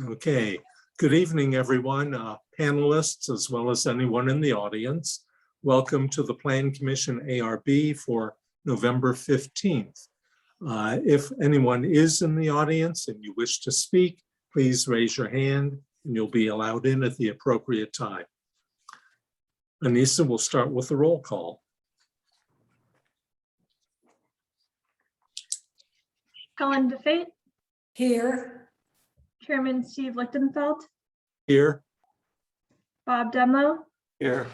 Okay, good evening, everyone, panelists, as well as anyone in the audience. Welcome to the Plan Commission ARB for November 15th. If anyone is in the audience and you wish to speak, please raise your hand and you'll be allowed in at the appropriate time. Anissa will start with the roll call. Helen DeFate. Here. Chairman Steve Lichtenfeld. Here. Bob Demlow. Here.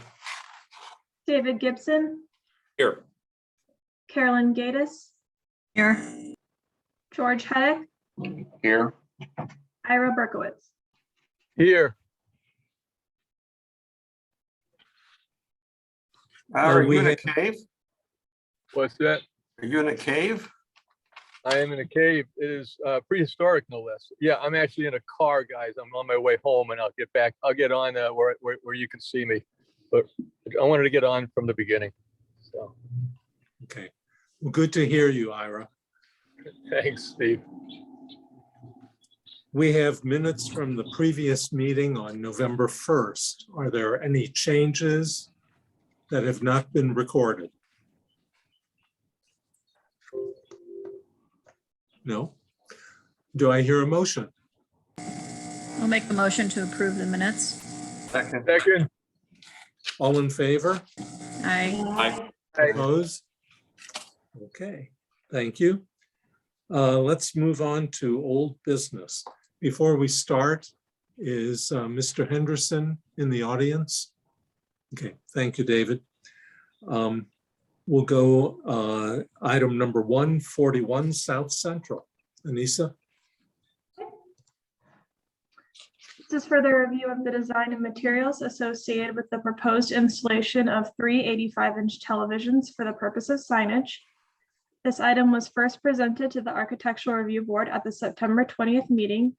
David Gibson. Here. Carolyn Gatus. Here. George Heddick. Here. Ira Berkowitz. Here. Are you in a cave? What's that? Are you in a cave? I am in a cave. It is prehistoric, no less. Yeah, I'm actually in a car, guys. I'm on my way home, and I'll get back. I'll get on where you can see me. But I wanted to get on from the beginning. So Okay, well, good to hear you, Ira. thanks, Steve. We have minutes from the previous meeting on November 1st. Are there any changes that have not been recorded? No? Do I hear a motion? I'll make the motion to approve the minutes. Second. Second. All in favor? Aye. Opposed? Okay, thank you. Let's move on to old business. Before we start, is Mr. Henderson in the audience? Okay, thank you, David. We'll go item number 141, South Central. Anissa? This is for the review of the design and materials associated with the proposed installation of 3 85-inch televisions for the purpose of signage. This item was first presented to the Architectural Review Board at the September 20th meeting.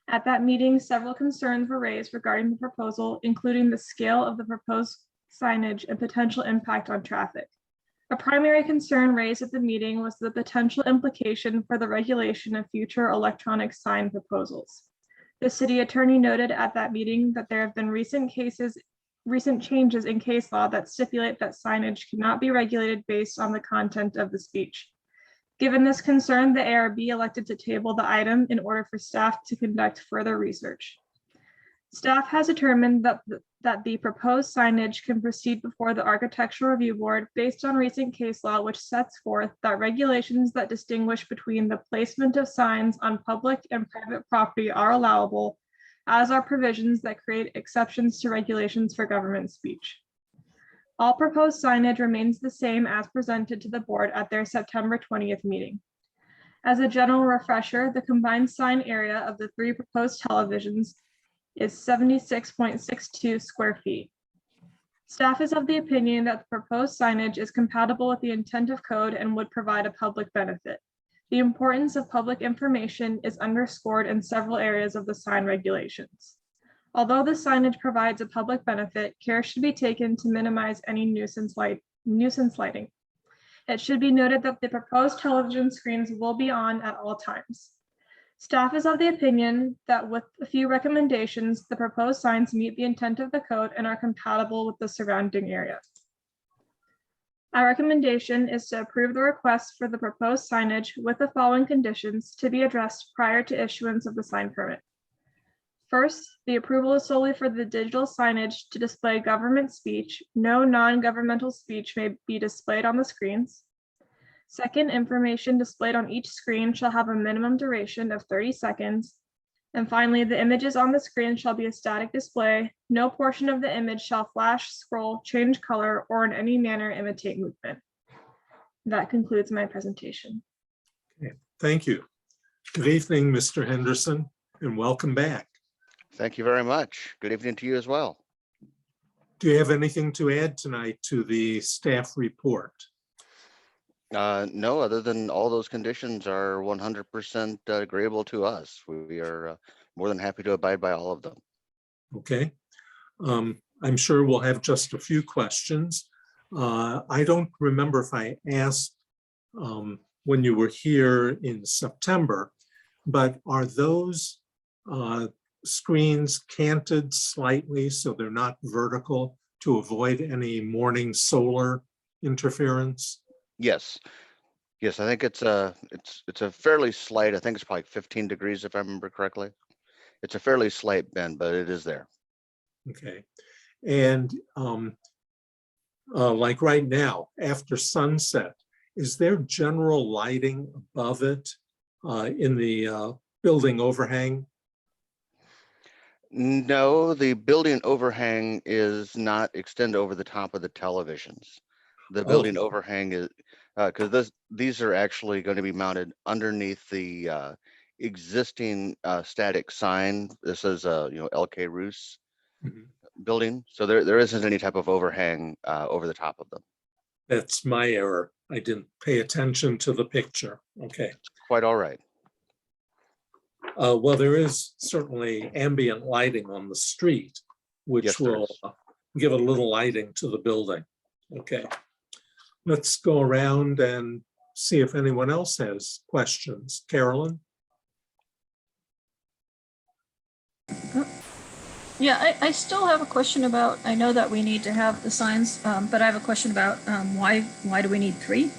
At that meeting, several concerns were raised regarding the proposal, including the scale of the proposed signage and potential impact on traffic. A primary concern raised at the meeting was the potential implication for the regulation of future electronic sign proposals. The city attorney noted at that meeting that there have been recent changes in case law that stipulate that signage cannot be regulated based on the content of the speech. Given this concern, the ARB elected to table the item in order for staff to conduct further research. Staff has determined that the proposed signage can proceed before the Architectural Review Board based on recent case law, which sets forth that regulations that distinguish between the placement of signs on public and private property are allowable, as are provisions that create exceptions to regulations for government speech. All proposed signage remains the same as presented to the board at their September 20th meeting. As a general refresher, the combined sign area of the 3 proposed televisions is 76.62 square feet. Staff is of the opinion that the proposed signage is compatible with the intent of code and would provide a public benefit. The importance of public information is underscored in several areas of the sign regulations. Although the signage provides a public benefit, care should be taken to minimize any nuisance lighting. It should be noted that the proposed television screens will be on at all times. Staff is of the opinion that with a few recommendations, the proposed signs meet the intent of the code and are compatible with the surrounding area. Our recommendation is to approve the request for the proposed signage with the following conditions to be addressed prior to issuance of the sign permit. First, the approval is solely for the digital signage to display government speech. No non-governmental speech may be displayed on the screens. Second, information displayed on each screen shall have a minimum duration of 30 seconds. And finally, the images on the screen shall be a static display. No portion of the image shall flash, scroll, change color, or in any manner imitate movement. That concludes my presentation. Okay, thank you. Good evening, Mr. Henderson, and welcome back. Thank you very much. Good evening to you as well. Do you have anything to add tonight to the staff report? No, other than all those conditions are 100% agreeable to us. We are more than happy to abide by all of them. Okay. I'm sure we'll have just a few questions. I don't remember if I asked when you were here in September, but are those screens canted slightly so they're not vertical to avoid any morning solar interference? Yes. Yes, I think it's a fairly slight, I think it's probably 15 degrees if I remember correctly. It's a fairly slight bend, but it is there. Okay. And like right now, after sunset, is there general lighting above it in the building overhang? No, the building overhang is not extend over the top of the televisions. The building overhang is, because these are actually going to be mounted underneath the existing static sign. This is LK Roos Mhm. building. So there isn't any type of overhang over the top of them. That's my error. I didn't pay attention to the picture. Okay. Quite all right. Well, there is certainly ambient lighting on the street, which Yes, there will is. give a little lighting to the building. Okay. Let's go around and see if anyone else has questions. Carolyn? Yeah, I still have a question about, I know that we need to have the signs, but I have a question about why do we need 3?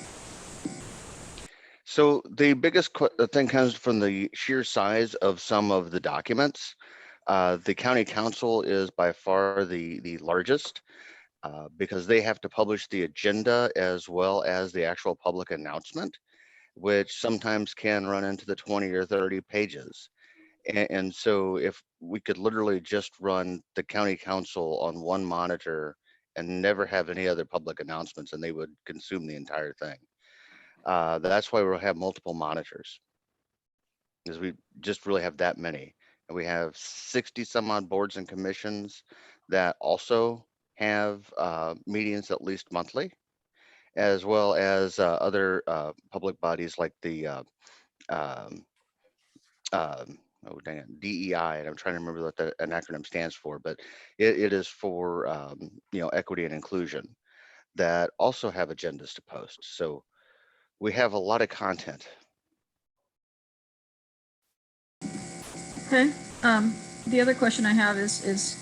So the biggest thing comes from the sheer size of some of the documents. The county council is by far the largest because they have to publish the agenda as well as the actual public announcement, which sometimes can run into the 20 or 30 pages. And so if we could literally just run the county council on one monitor and never have any other public announcements, and they would consume the entire thing. That's why we'll have multiple monitors, because we just really have that many. And we have 60 some odd boards and commissions that also have meetings at least monthly, as well as other public bodies like the oh dang it, DEI, and I'm trying to remember what an acronym stands for, but it is for equity and inclusion, that also have agendas to post. So we have a lot of content. Okay. The other question I have is,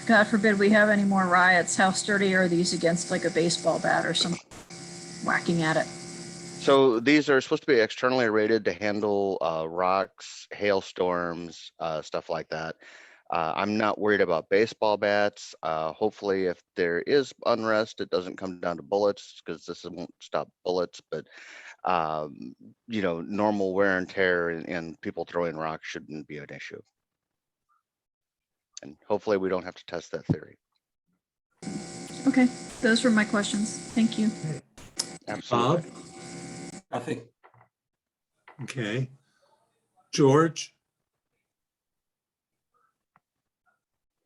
God forbid we have any more riots, how sturdy are these against like a baseball bat or some whacking at it? So these are supposed to be externally rated to handle rocks, hailstorms, stuff like that. I'm not worried about baseball bats. Hopefully, if there is unrest, it doesn't come down to bullets, because this won't stop bullets. But normal wear and tear and people throwing rocks shouldn't be an issue. And hopefully, we don't have to test that theory. Okay, those were my questions. Thank you. Absolutely. Bob? Nothing. Okay. George?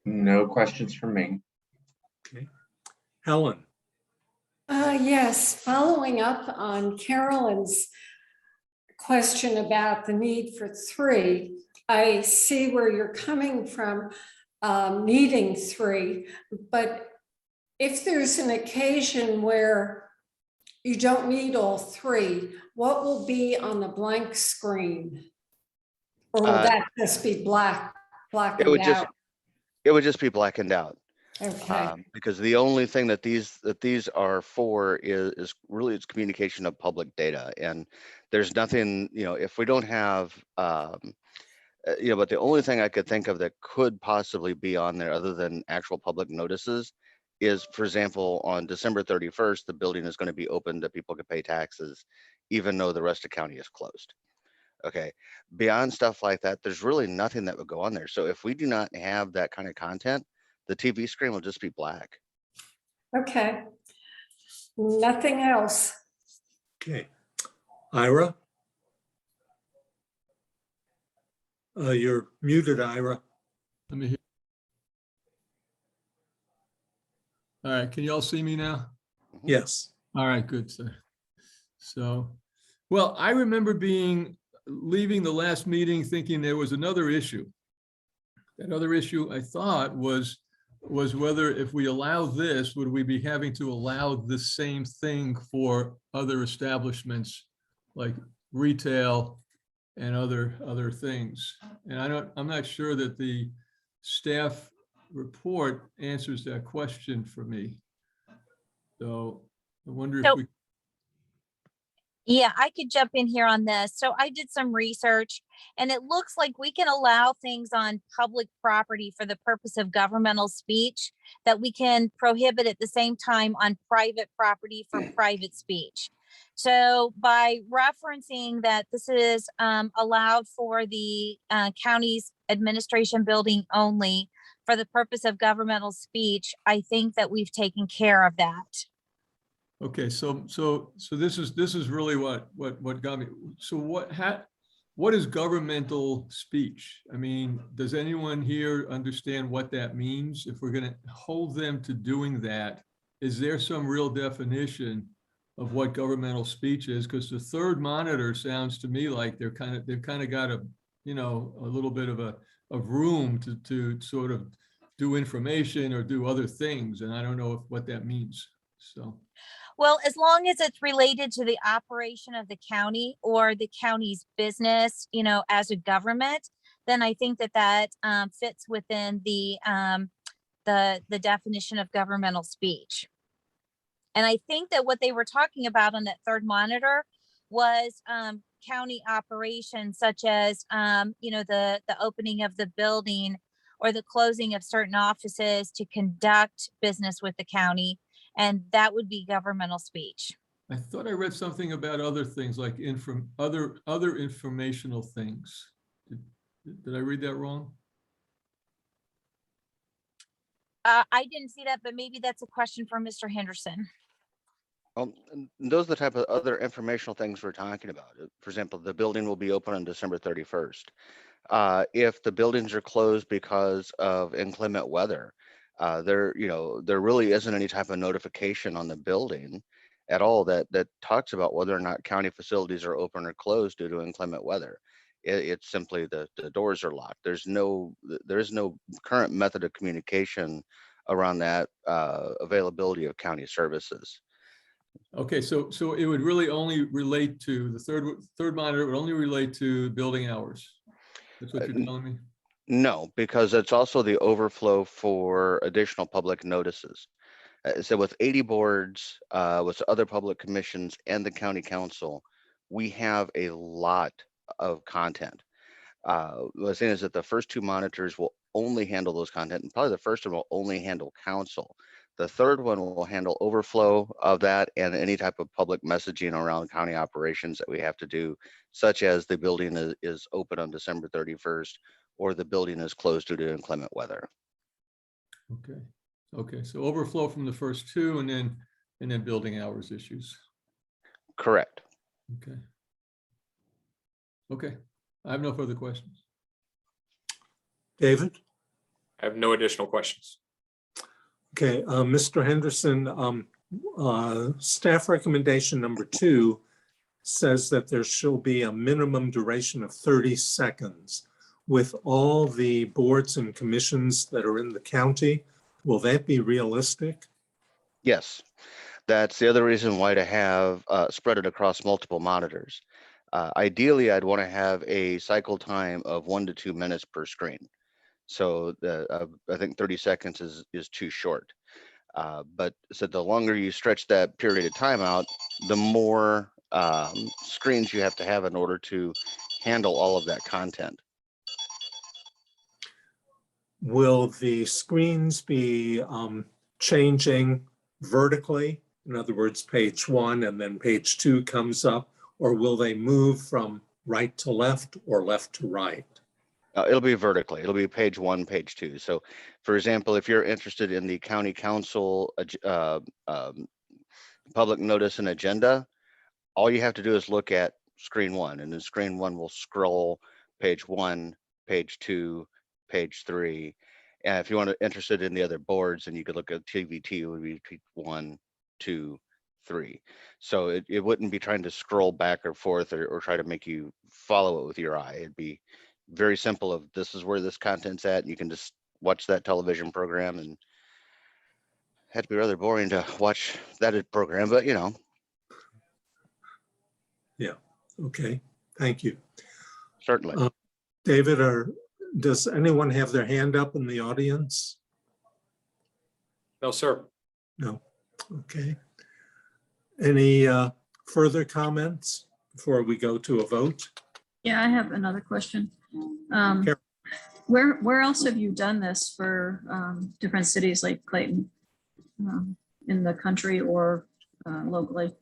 No questions from me. Okay. Helen? Yes, following up on Carolyn's question about the need for 3, I see where you're coming from, needing 3, but if there's an occasion where you don't need all 3, what will be on the blank screen? Or will that just be blackened out? It would just be blackened out. Okay. Because the only thing that these are for is really it's communication of public data, and there's nothing, if we don't have but the only thing I could think of that could possibly be on there other than actual public notices is, for example, on December 31st, the building is going to be open that people can pay taxes, even though the rest of the county is closed. Okay, beyond stuff like that, there's really nothing that would go on there. So if we do not have that kind of content, the TV screen will just be black. Okay. Nothing else. Okay. Ira? You're muted, Ira. Let me hear. All right, can you all see me now? Yes. All right, good, sir. So, well, I remember leaving the last meeting thinking there was another issue. That other issue I thought was whether if we allow this, would we be having to allow the same thing for other establishments like retail and other things. And I'm not sure that the staff report answers that question for me. So I wonder if So- we, Yeah, I could jump in here on this. So I did some research and it looks like we can allow things on public property for the purpose of governmental speech that we can prohibit at the same time on private property for private speech. So by referencing that this is allowed for the county's administration building only for the purpose of governmental speech, I think that we've taken care of that. okay, so this is really what got me. So what is governmental speech? I mean, does anyone here understand what that means? If we're going to hold them to doing that, is there some real definition of what governmental speech is? Because the third monitor sounds to me like they've kind of got a little bit of room to sort of do information or do other things, and I don't know what that means. So. Well, as long as it's related to the operation of the county or the county's business, as a government, then I think that fits within the definition of governmental speech. And I think that what they were talking about on that third monitor was county operations, such as the opening of the building or the closing of certain offices to conduct business with the county. And that would be governmental speech. I thought I read something about other things like other informational things. Did I read that wrong? I didn't see that, but maybe that's a question for Mr. Henderson. And those are the type of other informational things we're talking about. For example, the building will be open on December 31st. If the buildings are closed because of inclement weather, there really isn't any type of notification on the building at all that talks about whether or not county facilities are open or closed due to inclement weather. It's simply the doors are locked. There is no current method of communication around that availability of county services. Okay, so it would really only relate to the third monitor, would only relate to building hours. That's what you're telling me? No, because it's also the overflow for additional public notices. So with 80 boards, with other public commissions and the county council, we have a lot of content. What I'm saying is that the first two monitors will only handle those content, and probably the first one will only handle council. The third one will handle overflow of that and any type of public messaging around county operations that we have to do, such as the building is open on December 31st or the building is closed due to inclement weather. Okay, so overflow from the first two and then building hours issues. Correct. Okay, I have no further questions. David? I have no additional questions. Okay, Mr. Henderson, staff recommendation number 2 says that there shall be a minimum duration of 30 seconds. With all the boards and commissions that are in the county, will that be realistic? Yes, that's the other reason why to have spread it across multiple monitors. Ideally, I'd want to have a cycle time of 1 to 2 minutes per screen. So I think 30 seconds is too short. But so the longer you stretch that period of time out, the more screens you have to have in order to handle all of that content. Will the screens be changing vertically? In other words, page 1 and then page 2 comes up, or will they move from right to left or left to right? It'll be vertically. It'll be page 1, page 2. So, for example, if you're interested in the county council public notice and agenda, all you have to do is look at screen 1, and then screen 1 will scroll page 1, page 2, page 3. And if you want to interested in the other boards, then you could look at TVT, it would be 1, 2, 3. So it wouldn't be trying to scroll back or forth or try to make you follow it with your eye. It'd be very simple of this is where this content's at. And you can just watch that television program, and had to be rather boring to watch that program, but Yeah, okay, thank you. Certainly. David, does anyone have their hand up in the audience? No, sir. No. Okay. Any further comments before we go to a vote? Yeah, I have another question. Carol. Where else have you done this for different cities like Clayton, in the country or locally?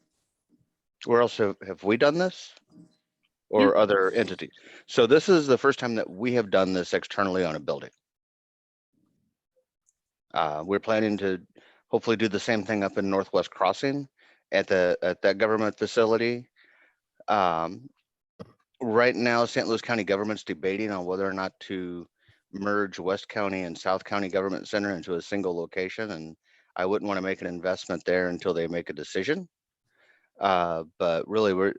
Where else have we done this? Or other entities? So this is the first time that we have done this externally on a building. We're planning to hopefully do the same thing up in Northwest Crossing at that government facility. Right now, St. Louis County government's debating on whether or not to merge West County and South County Government Center into a single location, and I wouldn't want to make an investment there until they make a decision. But really, we're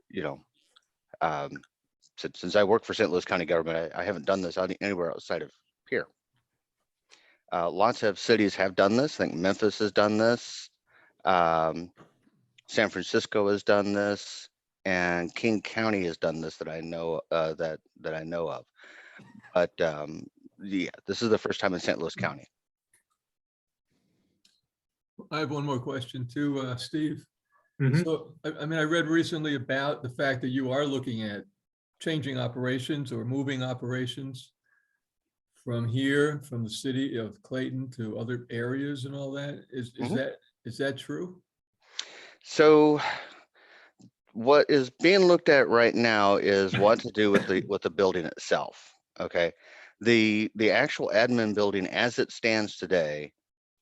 since I work for St. Louis County government, I haven't done this anywhere outside of here. Lots of cities have done this. I think Memphis has done this. San Francisco has done this, and King County has done this that I know that I know of. But yeah, this is the first time in St. Louis County. I have one more question too, Steve. Mhm. So, I mean, I read recently about the fact that you are looking at changing operations or moving operations from here, from the city of Clayton to other areas and all that. Is that true? So what is being looked at right now is what to do with the building itself. Okay. The actual admin building as it stands today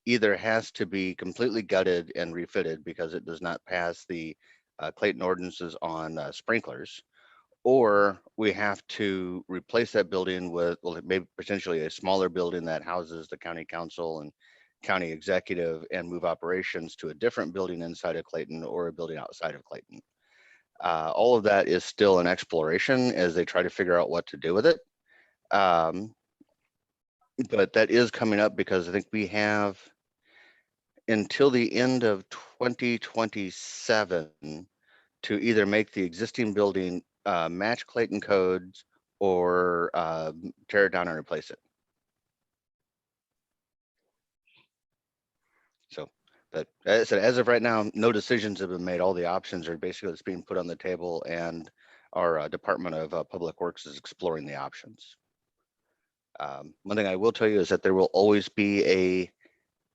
either has to be completely gutted and refitted because it does not pass the Clayton ordinances on sprinklers, or we have to replace that building with, well, maybe potentially a smaller building that houses the county council and county executive and move operations to a different building inside of Clayton or a building outside of Clayton. All of that is still an exploration as they try to figure out what to do with it. But that is coming up because I think we have until the end of 2027 to either make the existing building match Clayton codes or tear it down and replace it. So, but as I said, as of right now, no decisions have been made. All the options are basically it's being put on the table, and our Department of Public Works is exploring the options. One thing I will tell you is that there will always be a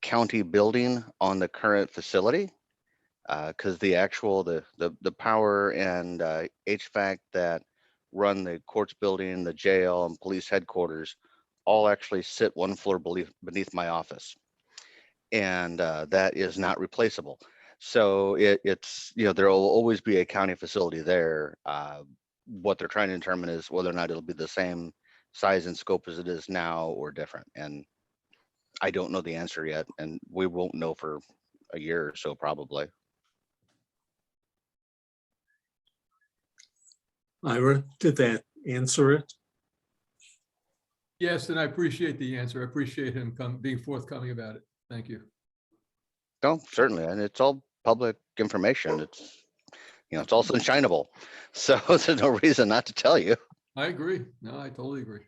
county building on the current facility. Because the actual the power and HVAC that run the courts building, the jail, and police headquarters all actually sit one floor beneath my office, and that is not replaceable. So it's there will always be a county facility there. What they're trying to determine is whether or not it'll be the same size and scope as it is now or different, and I don't know the answer yet, and we won't know for a year or so probably. Ira, did that answer it? Yes, and I appreciate the answer. I appreciate him being forthcoming about it. Thank you. No, certainly, and it's all public information. It's it's all sunshineable, so there's no reason not to tell you. I agree. No, I totally agree.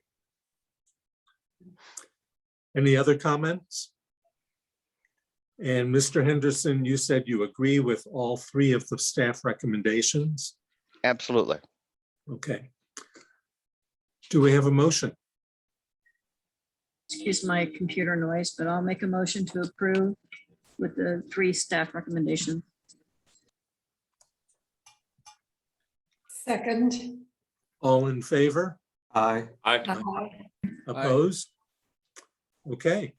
Any other comments? And Mr. Henderson, you said you agree with all three of the staff recommendations? Absolutely. Okay. Do we have a motion? Excuse my computer noise, but I'll make a motion to approve with the 3 staff recommendations. Second. All in favor? Aye. Opposed? Okay.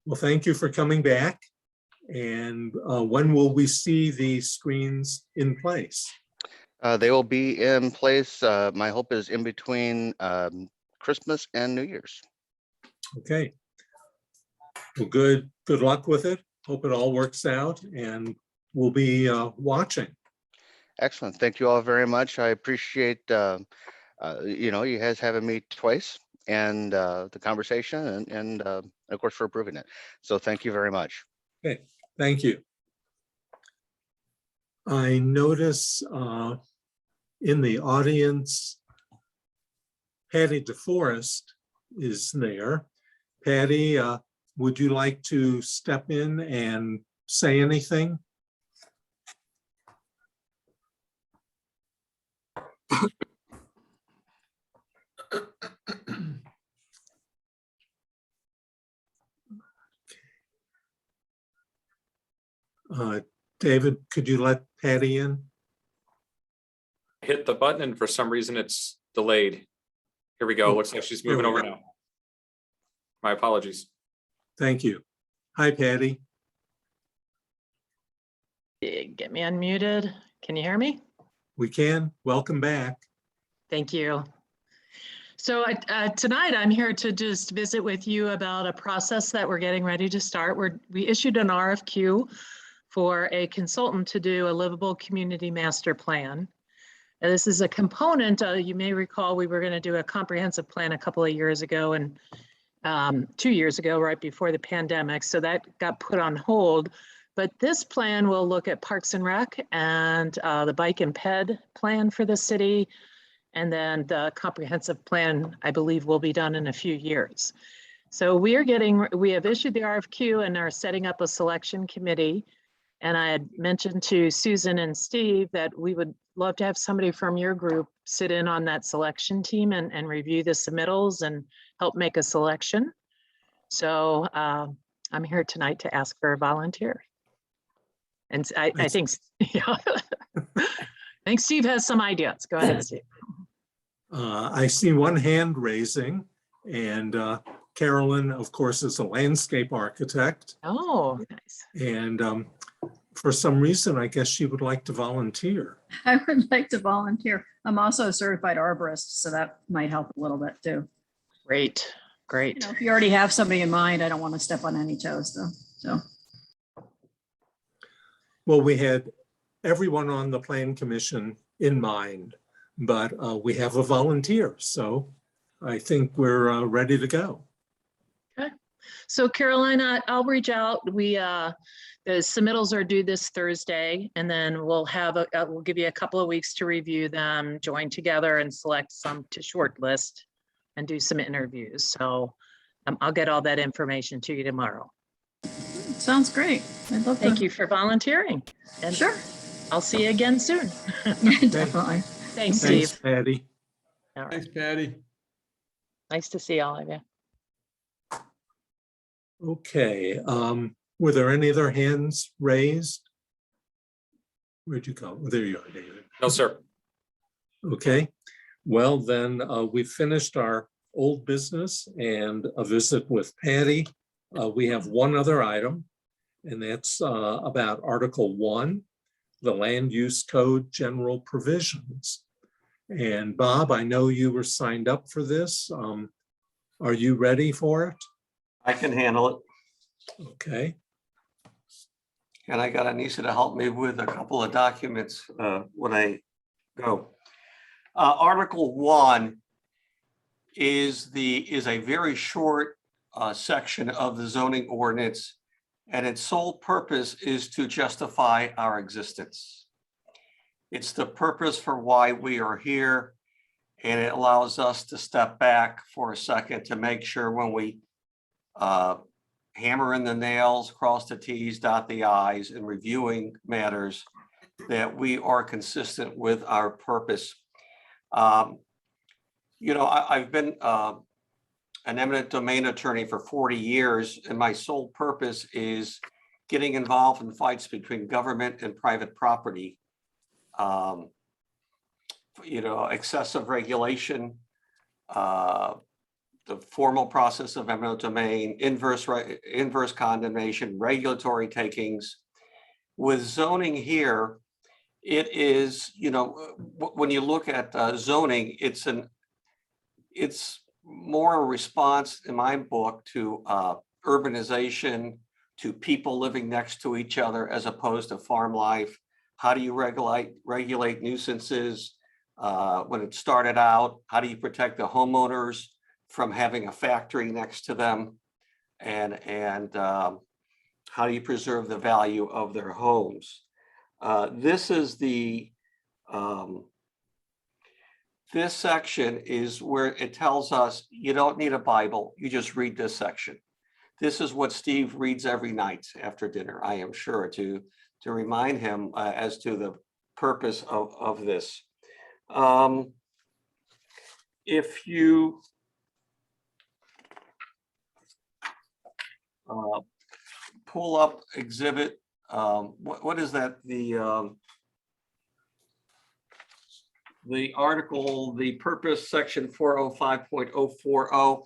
Well, thank you for coming back. And when will we see the screens in place? They will be in place. My hope is in between Christmas and New Year's. Okay. Well, good luck with it. Hope it all works out, and we'll be watching. Excellent. Thank you all very much. I appreciate you guys having me twice, and the conversation, and of course for approving it. So thank you very much. Okay, thank you. I notice in the audience Patty DeForest is there. Patty, would you like to step in and say anything? David, could you let Patty in? Hit the button and for some reason it's delayed. Here we go. Looks like she's moving Here we over now. My apologies. Thank you. Hi, Patty. Get me unmuted. Can you hear me? We can. Welcome back. Thank you. So tonight I'm here to just visit with you about a process that we're getting ready to start. We issued an RFQ for a consultant to do a livable community master plan. And this is a component, you may recall we were going to do a comprehensive plan a couple of years ago and 2 years ago, right before the pandemic. So that got put on hold. But this plan will look at Parks and Rec and the bike and ped plan for the city. And then the comprehensive plan, I believe, will be done in a few years. So we have issued the RFQ and are setting up a selection committee. And I had mentioned to Susan and Steve that we would love to have somebody from your group sit in on that selection team and review the submittals and help make a selection. So I'm here tonight to ask for a volunteer. And I think, yeah, I think Steve has some ideas. Go ahead, Steve. I see one hand raising, and Carolyn, of course, is a landscape architect. Oh, nice. And for some reason, I guess she would like to volunteer. I would like to volunteer. I'm also a certified arborist, so that might help a little bit too. Great, great. If you already have somebody in mind, I don't want to step on any toes though, so. Well, we had everyone on the Plan Commission in mind, but we have a volunteer, so I think we're ready to go. Okay. So Carolina, I'll reach out. The submittals are due this Thursday, and then we'll give you a couple of weeks to review them, join together and select some to shortlist and do some interviews. So I'll get all that information to you tomorrow. Sounds great. I'd love to. Thank you for volunteering. And Sure. I'll see you again soon. Definitely. Thanks, Thanks, Steve. Patty. All right. Thanks, Patty. Nice to see all of you. Okay, were there any other hands raised? Where'd you go? There you are, David. No, sir. Okay, well then we've finished our old business and a visit with Patty. We have one other item, and that's about Article 1, the Land Use Code General Provisions. And Bob, I know you were signed up for this. Are you ready for it? I can handle it. Okay. And I got Anissa to help me with a couple of documents when I go. Article 1 is a very short section of the zoning ordinance, and its sole purpose is to justify our existence. It's the purpose for why we are here, and it allows us to step back for a second to make sure when we hammer in the nails, cross the T's, dot the I's, and reviewing matters, that we are consistent with our purpose. You know, I've been an eminent domain attorney for 40 years, and my sole purpose is getting involved in fights between government and private property. You know, excessive regulation, the formal process of eminent domain, inverse condemnation, regulatory takings. With zoning here, it is, you know, when you look at zoning, it's more a response in my book to urbanization, to people living next to each other as opposed to farm life. How do you regulate nuisances when it started out? How do you protect the homeowners from having a factory next to them? And how do you preserve the value of their homes? This is the this section is where it tells us you don't need a Bible, you just read this section. This is what Steve reads every night after dinner, I am sure, to remind him as to the purpose of this. If you pull up exhibit, what is that? The article, the purpose section 405.040.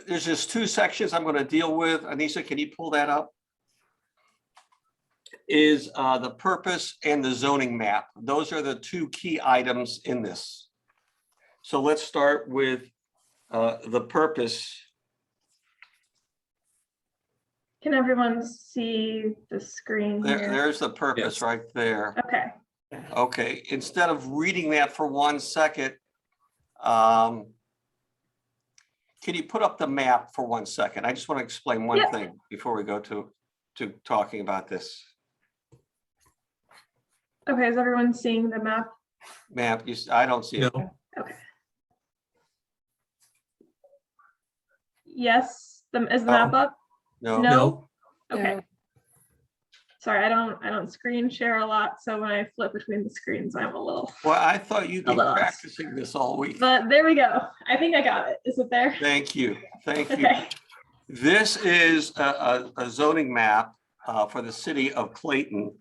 There's just two sections I'm going to deal with. Anissa, can you pull that up? Is the purpose and the zoning map. Those are the two key items in this. So let's start with the purpose. Can everyone see the screen here? There's the purpose Yes. right there. Okay. Okay, instead of reading that for 1 second, can you put up the map for 1 second? I just want to explain one Yep. thing before we go to talking about this. Okay, is everyone seeing the map? Map, I don't see it. No, Okay. Yes, is the map up? No, no, Okay. No. Sorry, I don't screen share a lot, so when I flip between the screens, I'm a little, well, I thought you'd be A little. practicing this all week. but there we go. I think I got it. Is it there? Thank you, thank you. Okay. This is a zoning map for the city of Clayton.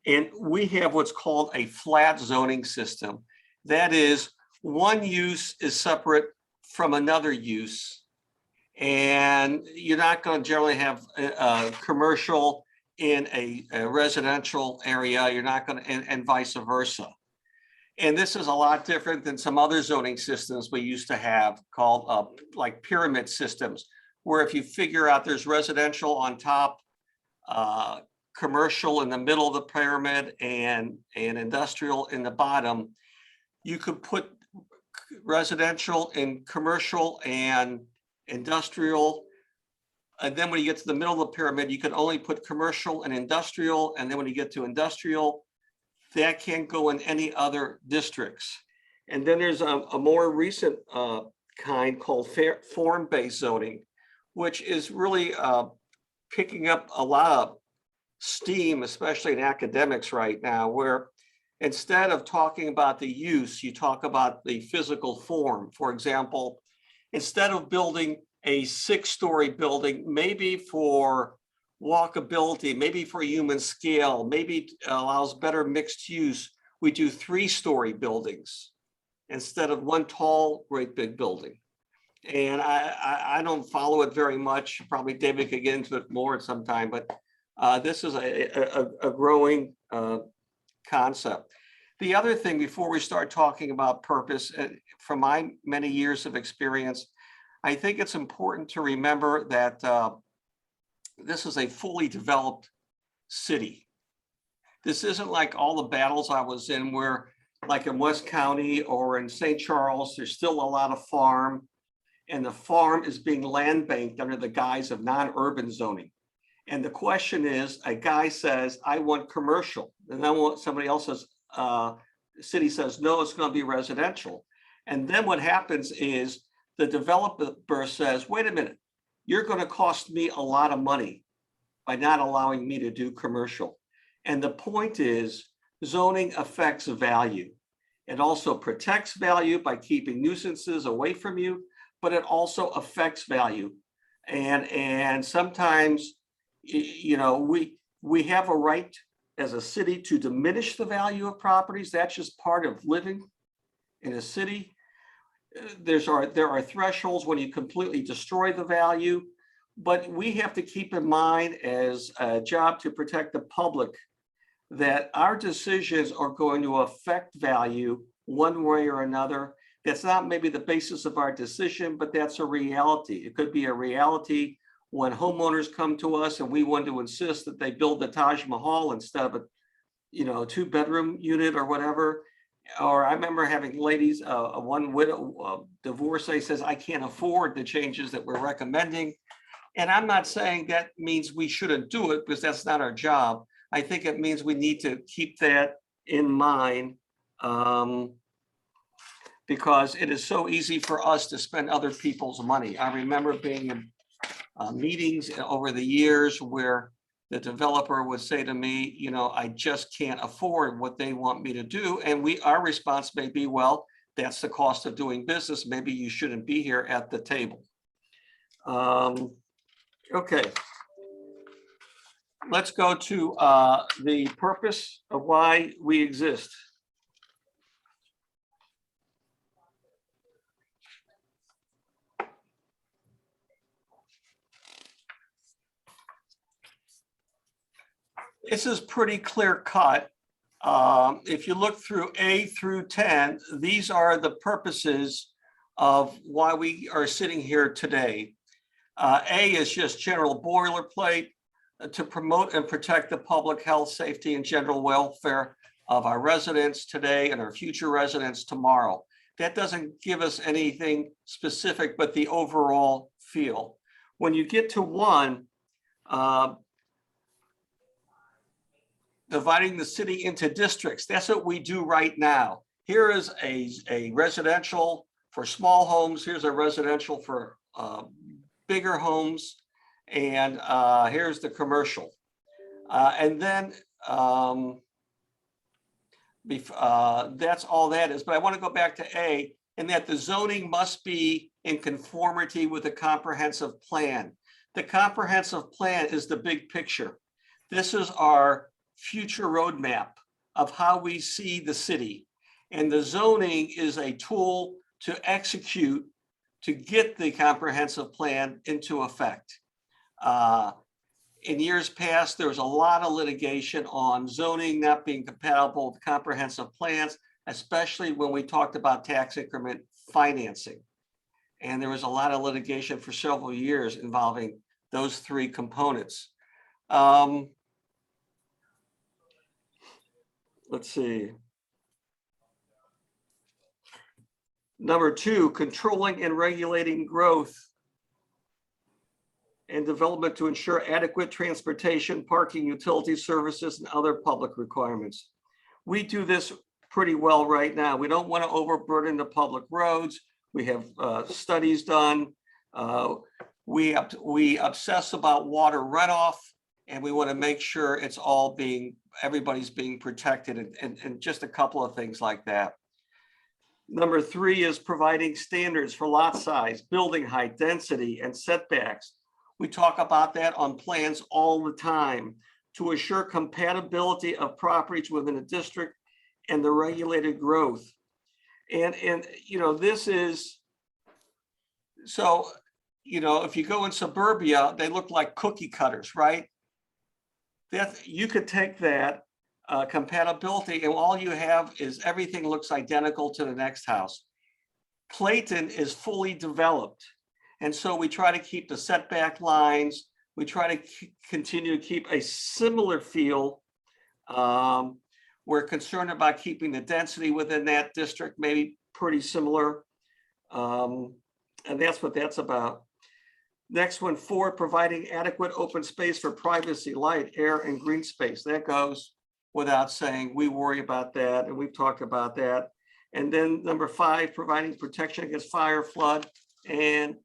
And we have what's called a flat zoning system. That is, one use is separate from another use. And you're not going to generally have commercial in a residential area. You're not going to, and vice versa. And this is a lot different than some other zoning systems we used to have called like pyramid systems, where if you figure out there's residential on top, commercial in the middle of the pyramid, and industrial in the bottom, you could put residential and commercial and industrial. And then when you get to the middle of the pyramid, you could only put commercial and industrial. And then when you get to industrial, that can't go in any other districts. And then there's a more recent kind called form-based zoning, which is really picking up a lot of steam, especially in academics right now, where instead of talking about the use, you talk about the physical form. For example, instead of building a 6-story building, maybe for walkability, maybe for human scale, maybe allows better mixed use, we do 3-story buildings instead of one tall, great big building. And I don't follow it very much. Probably David could get into it more at some time, but this is a growing concept. The other thing before we start talking about purpose, from my many years of experience, I think it's important to remember that this is a fully developed city. This isn't like all the battles I was in where, like in West County or in St. Charles, there's still a lot of farm, and the farm is being land banked under the guise of non-urban zoning. And the question is, a guy says, I want commercial. And then somebody else says, the city says, no, it's going to be residential. And then what happens is the developer says, wait a minute, you're going to cost me a lot of money by not allowing me to do commercial. And the point is, zoning affects value. It also protects value by keeping nuisances away from you, but it also affects value. And sometimes, you know, we have a right as a city to diminish the value of properties. That's just part of living in a city. There are thresholds when you completely destroy the value, but we have to keep in mind as a job to protect the public that our decisions are going to affect value one way or another. That's not maybe the basis of our decision, but that's a reality. It could be a reality when homeowners come to us and we want to insist that they build the Taj Mahal instead of a, you know, 2-bedroom unit or whatever. Or I remember having ladies, one widow divorcee says, I can't afford the changes that we're recommending. And I'm not saying that means we shouldn't do it, because that's not our job. I think it means we need to keep that in mind. because it is so easy for us to spend other people's money. I remember being in meetings over the years where the developer would say to me, you know, I just can't afford what they want me to do. And our response may be, well, that's the cost of doing business. Maybe you shouldn't be here at the table. Okay. Let's go to the purpose of why we exist. This is pretty clear cut. If you look through A through 10, these are the purposes of why we are sitting here today. A is just general boilerplate to promote and protect the public health, safety, and general welfare of our residents today and our future residents tomorrow. That doesn't give us anything specific, but the overall feel. When you get to 1, dividing the city into districts, that's what we do right now. Here is a residential for small homes. Here's a residential for bigger homes. And here's the commercial. And then that's all that is. But I want to go back to A, and that the zoning must be in conformity with the comprehensive plan. The comprehensive plan is the big picture. This is our future roadmap of how we see the city. And the zoning is a tool to execute to get the comprehensive plan into effect. In years past, there was a lot of litigation on zoning not being compatible with comprehensive plans, especially when we talked about tax increment financing. And there was a lot of litigation for several years involving those 3 components. Let's see. Number 2, controlling and regulating growth and development to ensure adequate transportation, parking, utility services, and other public requirements. We do this pretty well right now. We don't want to overburden the public roads. We have studies done. We obsess about water runoff, and we want to make sure it's all everybody's being protected, and just a couple of things like that. Number 3 is providing standards for lot size, building height, density, and setbacks. We talk about that on plans all the time to assure compatibility of properties within a district and the regulated growth. And you know, this is, so, you know, if you go in suburbia, they look like cookie cutters, right? You could take that compatibility and all you have is everything looks identical to the next house. Clayton is fully developed. And so we try to keep the setback lines. We try to continue to keep a similar feel. We're concerned about keeping the density within that district, maybe pretty similar. And that's what that's about. Next one, 4, providing adequate open space for privacy, light, air, and green space. That goes without saying. We worry about that, and we've talked about that. And then number 5, providing protection against fire, flood, and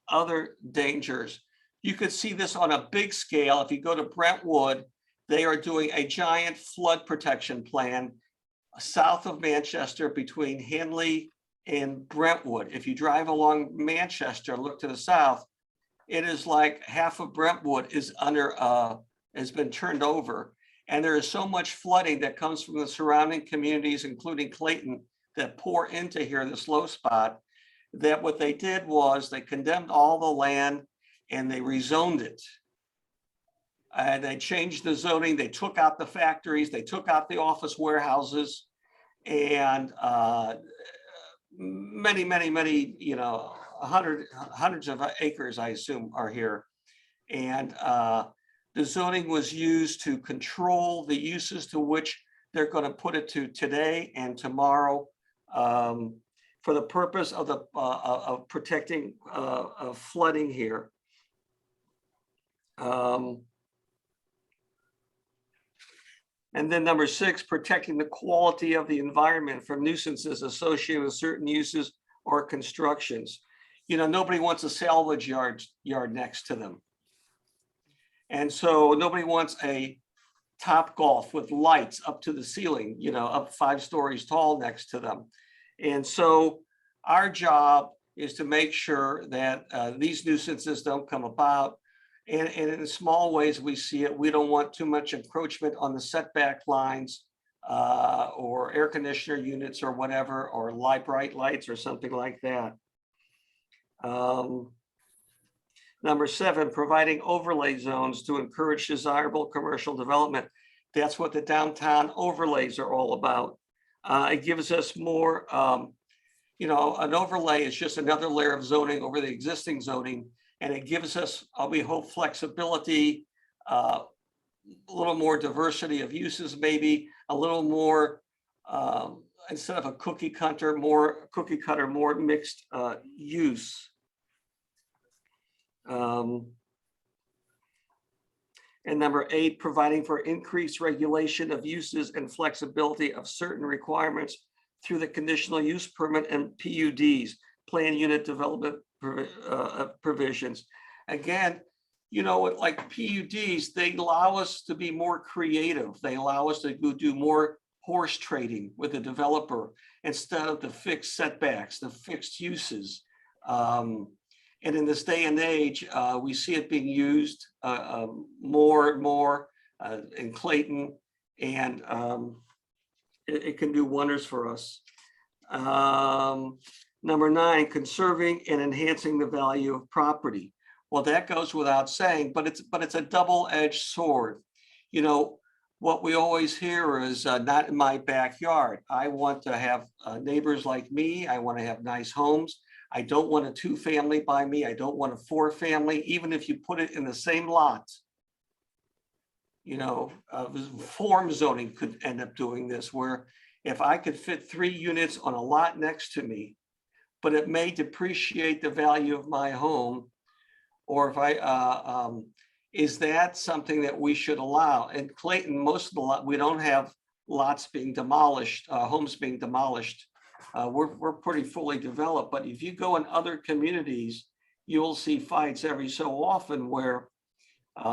other dangers. You could see this on a big scale. If you go to Brentwood, they are doing a giant flood protection plan south of Manchester between Henley and Brentwood. If you drive along Manchester, look to the south, it is like half of Brentwood is has been turned over. And there is so much flooding that comes from the surrounding communities, including Clayton, that pour into here, this low spot, that what they did was they condemned all the land and they rezoned it. And they changed the zoning. They took out the factories. They took out the office warehouses, and many, you know, hundreds of acres, I assume, are here. And the zoning was used to control the uses to which they're going to put it to today and tomorrow, for the purpose of of protecting flooding here. And then number 6, protecting the quality of the environment from nuisances associated with certain uses or constructions. You know, nobody wants a salvage yard next to them. And so nobody wants a Top Golf with lights up to the ceiling, you know, up 5 stories tall next to them. And so our job is to make sure that these nuisances don't come about. And in small ways we see it, we don't want too much encroachment on the setback lines or air conditioner units or whatever, or bright lights or something like that. Number 7, providing overlay zones to encourage desirable commercial development. That's what the downtown overlays are all about. It gives us more, you know, an overlay is just another layer of zoning over the existing zoning, and it gives us, we hope, flexibility, a little more diversity of uses, maybe a little more, instead of a cookie cutter, more mixed use. And number 8, providing for increased regulation of uses and flexibility of certain requirements through the conditional use permit and PUDs, planned unit development provisions. Again, you know, like PUDs, they allow us to be more creative. They allow us to go do more horse trading with the developer instead of the fixed setbacks, the fixed uses. And in this day and age, we see it being used more and more in Clayton, and it can do wonders for us. Number 9, conserving and enhancing the value of property. Well, that goes without saying, but it's a double-edged sword. You know, what we always hear is not in my backyard. I want to have neighbors like me. I want to have nice homes. I don't want a 2-family by me. I don't want a 4-family, even if you put it in the same lot. You know, form zoning could end up doing this, where if I could fit 3 units on a lot next to me, but it may depreciate the value of my home, or if I, is that something that we should allow? In Clayton, most of the lot, we don't have lots being demolished, homes being demolished. We're pretty fully developed, but if you go in other communities, you will see fights every so often where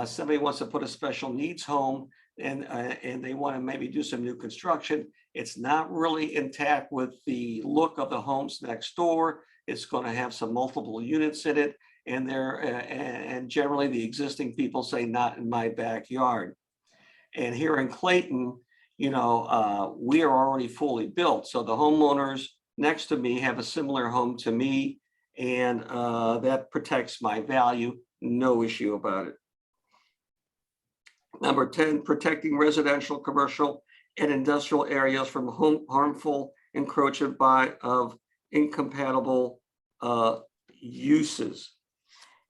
somebody wants to put a special needs home and they want to maybe do some new construction. It's not really intact with the look of the homes next door. It's going to have some multiple units in it, and and generally the existing people say not in my backyard. And here in Clayton, you know, we are already fully built. So the homeowners next to me have a similar home to me, and that protects my value. No issue about it. Number 10, protecting residential, commercial, and industrial areas from harmful encroachment of incompatible uses.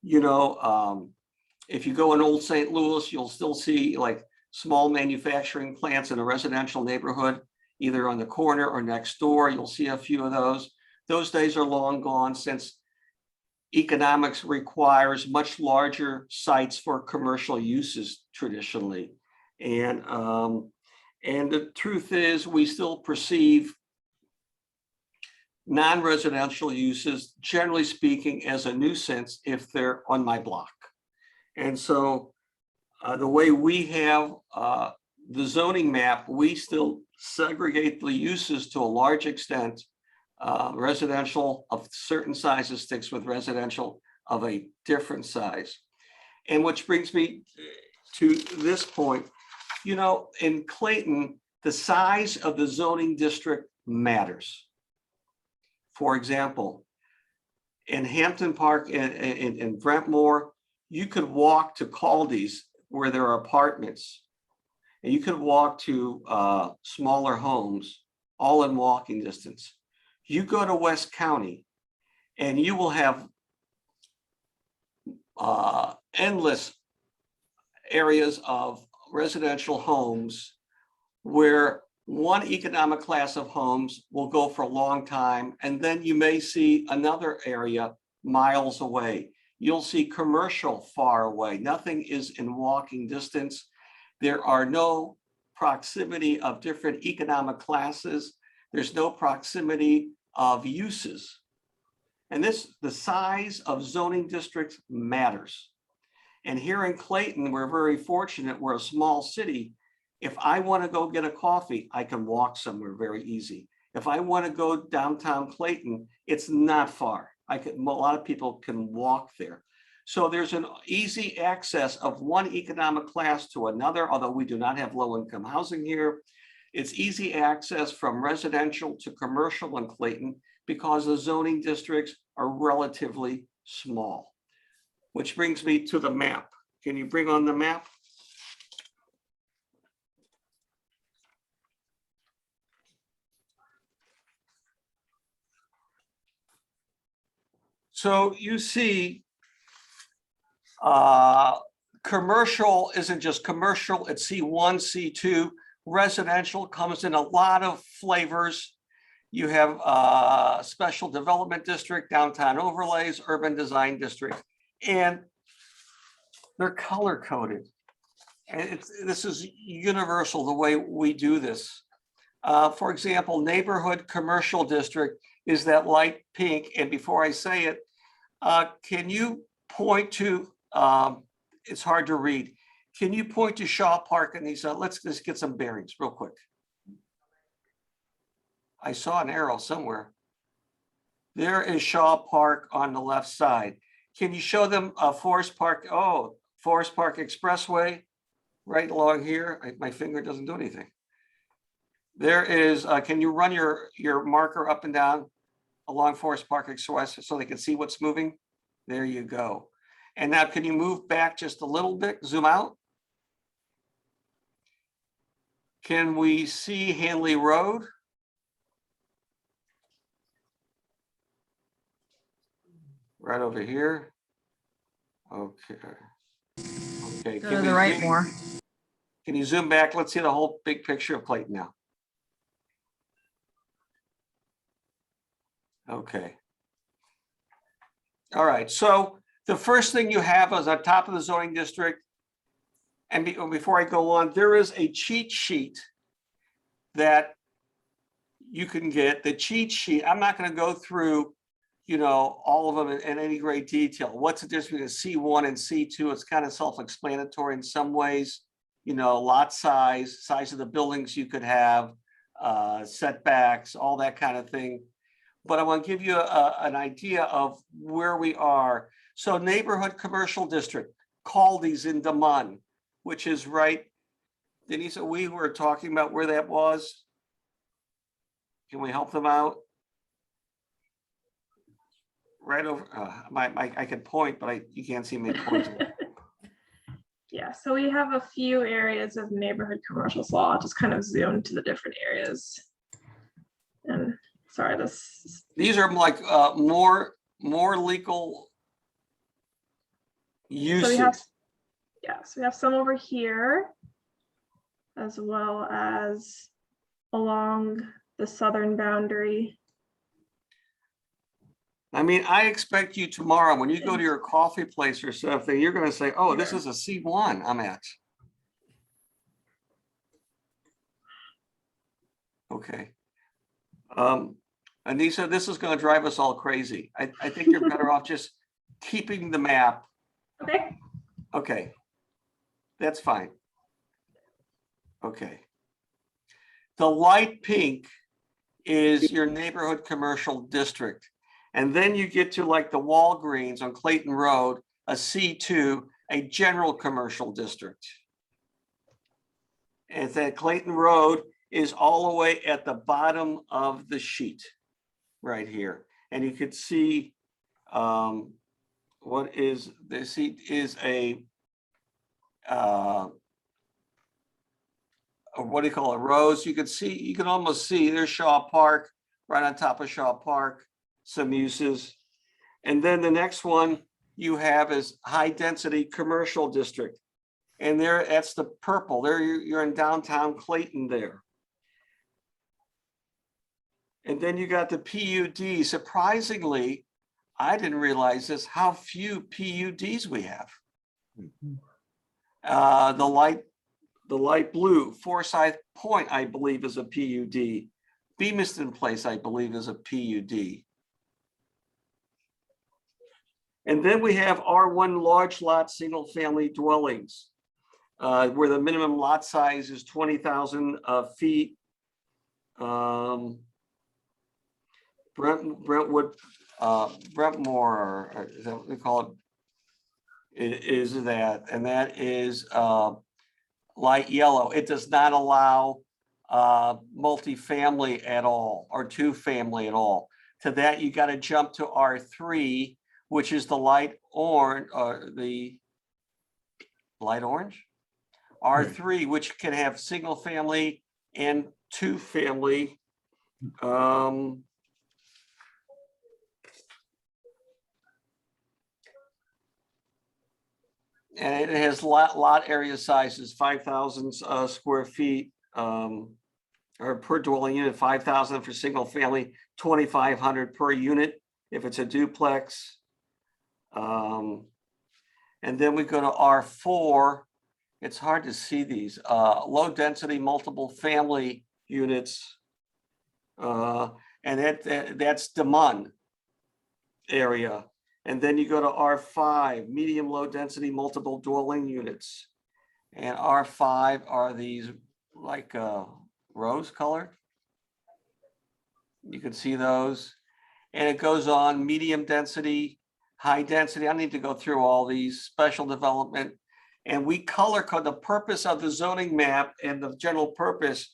You know, if you go in Old St. Louis, you'll still see like small manufacturing plants in a residential neighborhood, either on the corner or next door. You'll see a few of those. Those days are long gone, since economics requires much larger sites for commercial uses traditionally. And the truth is, we still perceive non-residential uses, generally speaking, as a nuisance if they're on my block. And so the way we have the zoning map, we still segregate the uses to a large extent. Residential of certain sizes sticks with residential of a different size. And which brings me to this point. You know, in Clayton, the size of the zoning district matters. For example, in Hampton Park in Brentmore, you could walk to Caldy's where there are apartments, and you could walk to smaller homes, all in walking distance. You go to West County and you will have endless areas of residential homes where one economic class of homes will go for a long time, and then you may see another area miles away. You'll see commercial far away. Nothing is in walking distance. There are no proximity of different economic classes. There's no proximity of uses. And the size of zoning districts matters. And here in Clayton, we're very fortunate. We're a small city. If I want to go get a coffee, I can walk somewhere very easy. If I want to go downtown Clayton, it's not far. A lot of people can walk there. So there's an easy access of one economic class to another, although we do not have low-income housing here. It's easy access from residential to commercial in Clayton because the zoning districts are relatively small. Which brings me to the map. Can you bring on the map? So you see, commercial isn't just commercial, it's C1, C2. Residential comes in a lot of flavors. You have special development district, downtown overlays, urban design district, and they're color coded. And this is universal the way we do this. For example, neighborhood commercial district is that light pink. And before I say it, can you point to, it's hard to read. Can you point to Shaw Park and these, let's just get some bearings real quick. I saw an arrow somewhere. There is Shaw Park on the left side. Can you show them Forest Park? Oh, Forest Park Expressway right along here. My finger doesn't do anything. There is, can you run your marker up and down along Forest Park Express so they can see what's moving? There you go. And now can you move back just a little bit, zoom out? Can we see Hanley Road? Right over here. Okay. Okay. Go to the right more. Can you zoom back? Let's see the whole big picture of Clayton now. Okay. All right. So the first thing you have is on top of the zoning district. And before I go on, there is a cheat sheet that you can get. The cheat sheet, I'm not going to go through, you know, all of them in any great detail. What's the difference between C1 and C2? It's kind of self-explanatory in some ways. You know, lot size of the buildings you could have, setbacks, all that kind of thing. But I want to give you an idea of where we are. So neighborhood commercial district, Caldy's in Des Moines, which is right. Denise, we were talking about where that was. Can we help them out? Right over, I could point, but you can't see me pointing. Yeah, so we have a few areas of neighborhood commercial, so I'll just kind of zoom to the different areas. And sorry, these are like more legal uses. So we have some over here, as well as along the southern boundary. I mean, I expect you tomorrow when you go to your coffee place or something, you're going to say, oh, this is a C1 I'm at. Okay. Anissa, this is going to drive us all crazy. I think you're better off just keeping the map. Okay. Okay. That's fine. Okay. The light pink is your neighborhood commercial district. And then you get to like the Walgreens on Clayton Road, a C2, a general commercial district. And that Clayton Road is all the way at the bottom of the sheet right here. And you could see what is the seat is a what do you call it, rows? You can almost see there's Shaw Park, right on top of Shaw Park, some uses. And then the next one you have is high density commercial district. And there, that's the purple. There you're in downtown Clayton there. And then you got the PUD. Surprisingly, I didn't realize this, how few PUDs we have. The the light blue, Forsyth Point, I believe is a PUD. Beamiston Place, I believe is a PUD. And then we have R1 large lot, single family dwellings, where the minimum lot size is 20,000 feet. Brentwood, Brentmore, or is that what they call it? Is that, and that is light yellow. It does not allow multifamily at all, or two family at all. To that, you got to jump to R3, which is the light orange, or the light orange? R3, which can have single family and two family. And it has lot area sizes, 5,000 square feet, or per dwelling unit, 5,000 for single family, 2,500 per unit if it's a duplex. And then we go to R4. It's hard to see these low density multiple family units, and that's Demon area. And then you go to R5, medium low density multiple dwelling units. And R5 are these like rose colored. You can see those. And it goes on medium density, high density. I need to go through all these, special development. And we color code the purpose of the zoning map and the general purpose.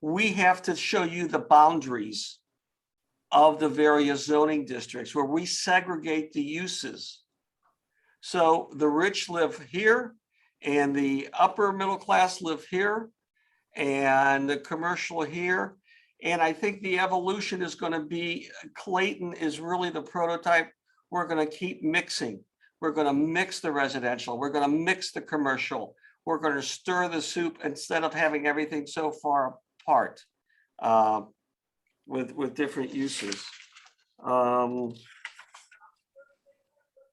We have to show you the boundaries of the various zoning districts where we segregate the uses. So the rich live here and the upper middle class live here and the commercial here. And I think the evolution is going to be, Clayton is really the prototype. We're going to keep mixing. We're going to mix the residential. We're going to mix the commercial. We're going to stir the soup instead of having everything so far apart. With different uses. And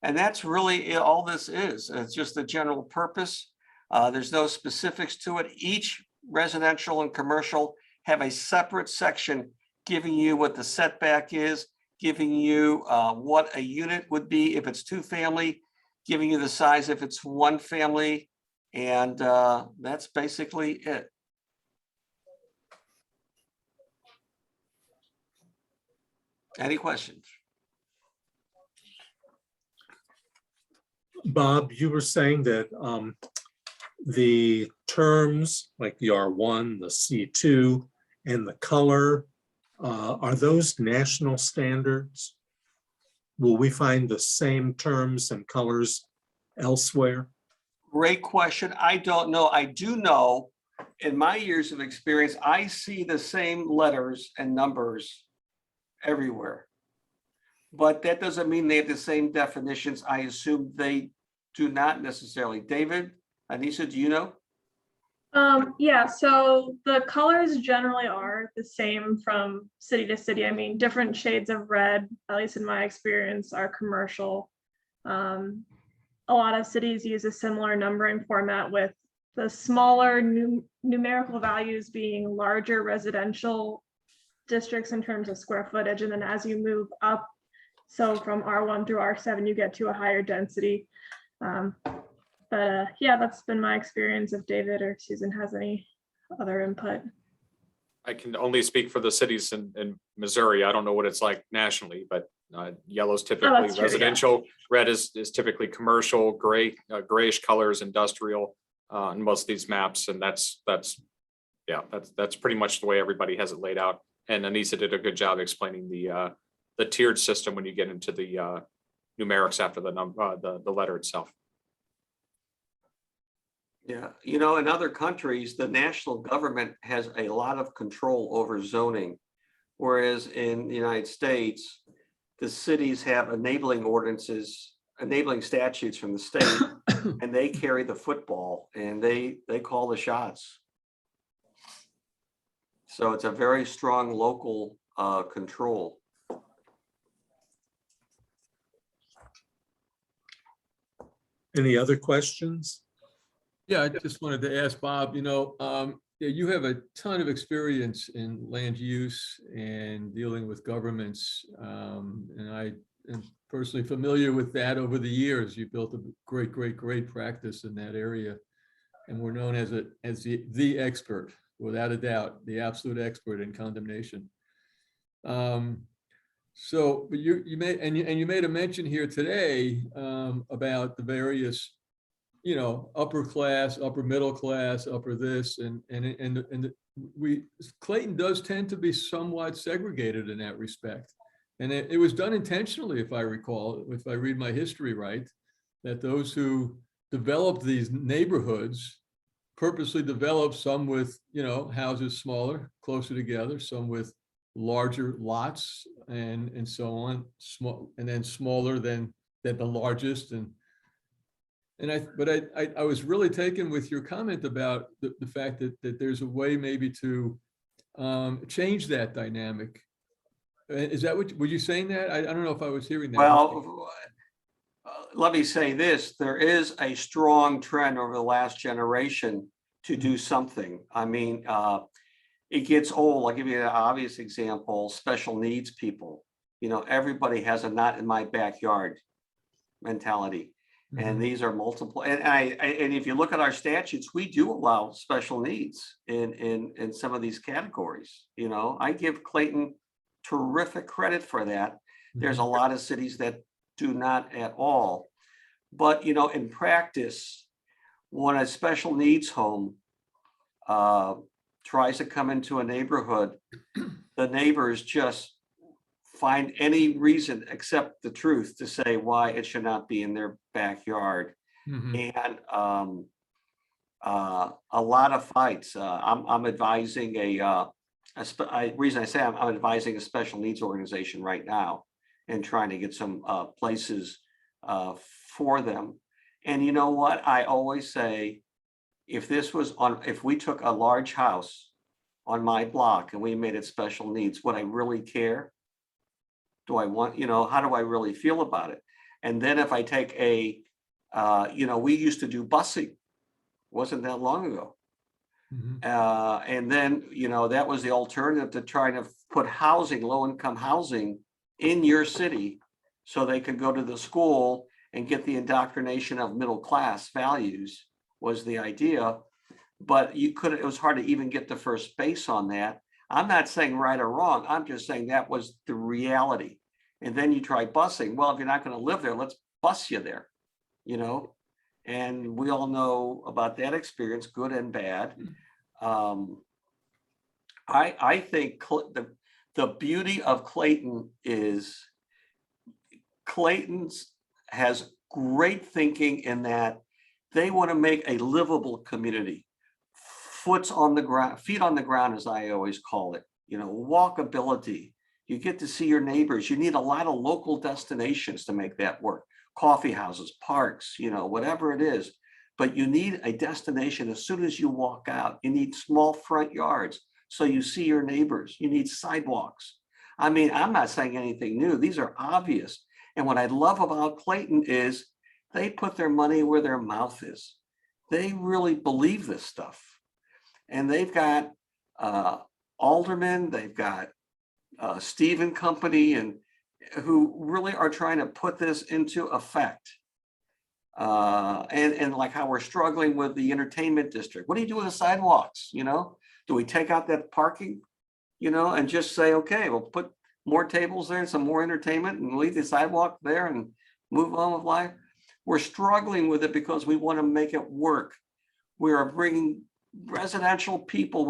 that's really all this is. It's just a general purpose. There's no specifics to it. Each residential and commercial have a separate section giving you what the setback is, giving you what a unit would be if it's two family, giving you the size if it's one family. And that's basically it. Any questions? Bob, you were saying that the terms like the R1, the C2, and the color, are those national standards? Will we find the same terms and colors elsewhere? Great question. I don't know. I do know in my years of experience, I see the same letters and numbers everywhere. But that doesn't mean they have the same definitions. I assume they do not necessarily. David, Anissa, do you know? Yeah, so the colors generally are the same from city to city. I mean, different shades of red, at least in my experience, are commercial. A lot of cities use a similar numbering format, with the smaller numerical values being larger residential districts in terms of square footage. And then as you move up, so from R1 through R7, you get to a higher density. But yeah, that's been my experience. If David or Susan has any other input. I can only speak for the cities in Missouri. I don't know what it's like nationally, but yellow's typically true, residential. Yeah. Red is typically commercial, grayish colors, industrial, in most of these maps. And that's pretty much the way everybody has it laid out. And Anissa did a good job explaining the tiered system when you get into the numerics after the letter itself. Yeah, you know, in other countries, the national government has a lot of control over zoning, whereas in the United States, the cities have enabling ordinances, enabling statutes from the state, and they carry the football and they call the shots. So it's a very strong local control. Any other questions? Yeah, I just wanted to ask Bob, yeah, you have a ton of experience in land use and dealing with governments. And I am personally familiar with that over the years. You built a great practice in that area. And we're known as the expert, without a doubt, the absolute expert in condemnation. So, but you made a mention here today about the various, upper class, upper middle class, upper this, and Clayton does tend to be somewhat segregated in that respect. And it was done intentionally, if I recall, if I read my history right, that those who developed these neighborhoods purposely developed some with, houses smaller, closer together, some with larger lots and so on, small, and then smaller than the largest. But I was really taken with your comment about the fact that there's a way maybe to change that dynamic. Is that what, were you saying that? I don't know if I was hearing that. Well, let me say this, there is a strong trend over the last generation to do something. I mean, it gets old. I'll give you an obvious example, special needs people. Everybody has a not in my backyard mentality. And these are multiple, and if you look at our statutes, we do allow special needs in some of these categories. I give Clayton terrific credit for that. There's a lot of cities that do not at all. But in practice, when a special needs home tries to come into a neighborhood, the neighbors just find any reason except the truth to say why it should not be in their backyard. And a lot of fights. I'm advising reason I say I'm advising a special needs organization right now and trying to get some places for them. And you know what? I always say, if we took a large house on my block and we made it special needs, would I really care? Do I want, how do I really feel about it? And then if I take we used to do busing, wasn't that long ago. And then, that was the alternative to trying to put housing, low-income housing in your city so they could go to the school and get the indoctrination of middle-class values was the idea. But it was hard to even get the first base on that. I'm not saying right or wrong. I'm just saying that was the reality. And then you try busing. Well, if you're not going to live there, let's bus you there, and we all know about that experience, good and bad. I think the beauty of Clayton is Clayton's has great thinking in that they want to make a livable community. Feet on the ground, as I always call it, walkability. You get to see your neighbors. You need a lot of local destinations to make that work. Coffee houses, parks, whatever it is. But you need a destination as soon as you walk out. You need small front yards so you see your neighbors. You need sidewalks. I mean, I'm not saying anything new. These are obvious. And what I love about Clayton is they put their money where their mouth is. They really believe this stuff. And they've got aldermen, they've got Steve and company, and who really are trying to put this into effect. And like how we're struggling with the entertainment district. What do you do with the sidewalks? Do we take out that parking, and just say, okay, we'll put more tables there and some more entertainment and leave the sidewalk there and move on with life? We're struggling with it because we want to make it work. We are bringing residential people.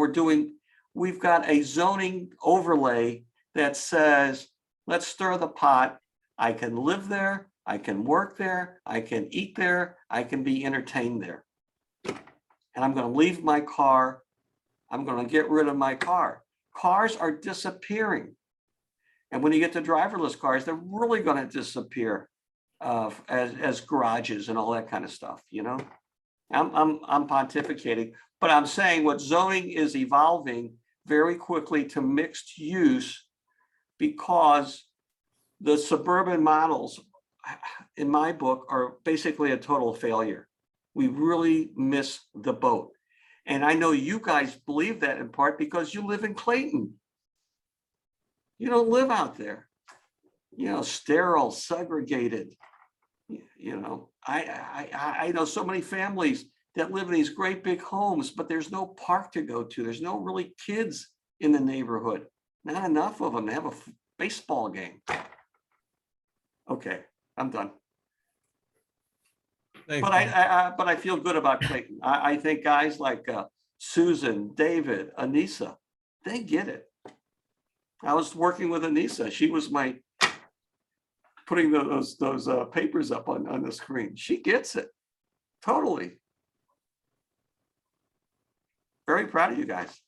We've got a zoning overlay that says, let's stir the pot. I can live there. I can work there. I can eat there. I can be entertained there. And I'm going to leave my car. I'm going to get rid of my car. Cars are disappearing. And when you get to driverless cars, they're really going to disappear as garages and all that kind of stuff. I'm pontificating, but I'm saying what zoning is evolving very quickly to mixed use, because the suburban models, in my book, are basically a total failure. We really miss the boat. And I know you guys believe that in part because you live in Clayton. You don't live out there, sterile, segregated. I know so many families that live in these great big homes, but there's no park to go to. There's no really kids in the neighborhood. Not enough of them to have a baseball game. Okay, I'm done. Thanks, But I feel good about Clayton. I think guys like Susan, David, Anissa, they get it. I was working with Anissa. She was putting those papers up on the screen. She gets it totally. Very proud of you guys.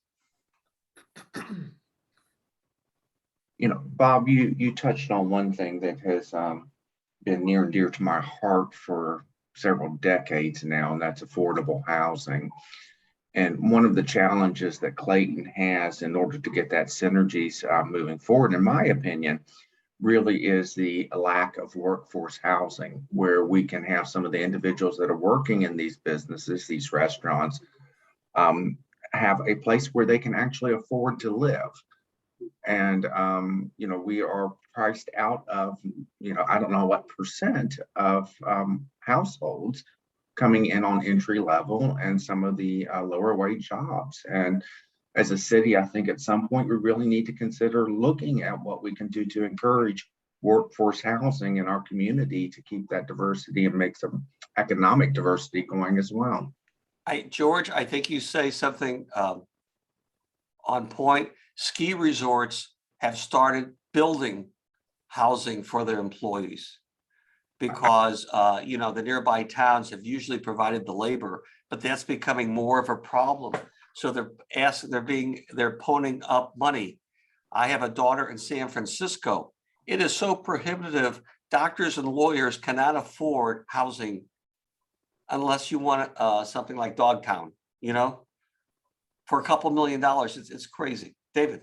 Bob, you touched on one thing that has been near and dear to my heart for several decades now, and that's affordable housing. And one of the challenges that Clayton has in order to get that synergies moving forward, in my opinion, really is the lack of workforce housing, where we can have some of the individuals that are working in these businesses, these restaurants, have a place where they can actually afford to live. And, we are priced out of, I don't know what percent of households coming in on entry level and some of the lower wage jobs. And as a city, I think at some point we really need to consider looking at what we can do to encourage workforce housing in our community to keep that diversity and make some economic diversity going as well. George, I think you say something on point. Ski resorts have started building housing for their employees because the nearby towns have usually provided the labor, but that's becoming more of a problem. So they're ponying up money. I have a daughter in San Francisco. It is so prohibitive. Doctors and lawyers cannot afford housing unless you want something like Dogtown, for a couple $1 million. It's crazy. David.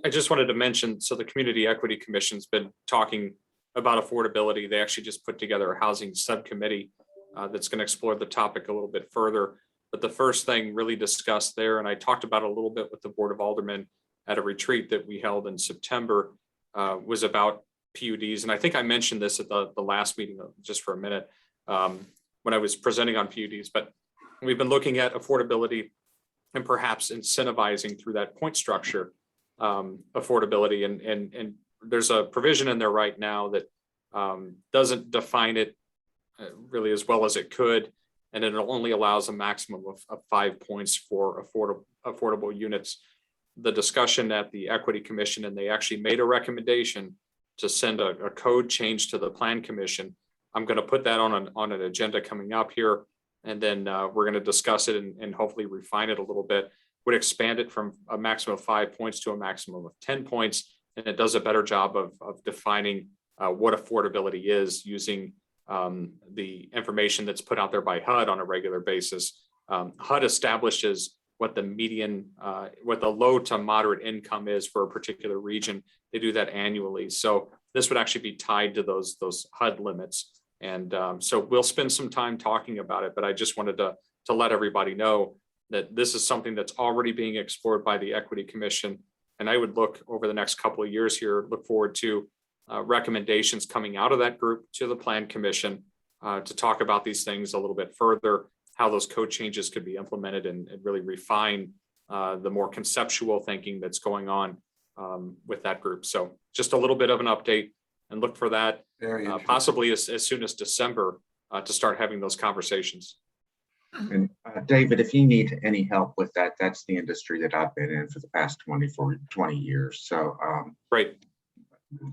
I just wanted to mention, so the Community Equity Commission's been talking about affordability. They actually just put together a housing subcommittee that's going to explore the topic a little bit further. But the first thing really discussed there, and I talked about it a little bit with the Board of Aldermen at a retreat that we held in September, was about PUDs. And I think I mentioned this at the last meeting just for a minute when I was presenting on PUDs, but we've been looking at affordability and perhaps incentivizing through that point structure affordability. And there's a provision in there right now that doesn't define it really as well as it could. And it only allows a maximum of 5 points for affordable units. The discussion at the Equity Commission, and they actually made a recommendation to send a code change to the Plan Commission. I'm going to put that on an agenda coming up here, and then we're going to discuss it and hopefully refine it a little bit. Would expand it from a maximum of 5 points to a maximum of 10 points, and it does a better job of defining what affordability is using the information that's put out there by HUD on a regular basis. HUD establishes what the median, what the low to moderate income is for a particular region. They do that annually. So this would actually be tied to those HUD limits. And so we'll spend some time talking about it, but I just wanted to let everybody know that this is something that's already being explored by the Equity Commission. And I would look over the next couple of years here, look forward to recommendations coming out of that group to the Plan Commission to talk about these things a little bit further, how those code changes could be implemented and really refine the more conceptual thinking that's going on with that group. So just a little bit of an update, and look for that possibly as soon as December to start having those conversations. And David, if you need any help with that, that's the industry that I've been in for the past 20 years. So great.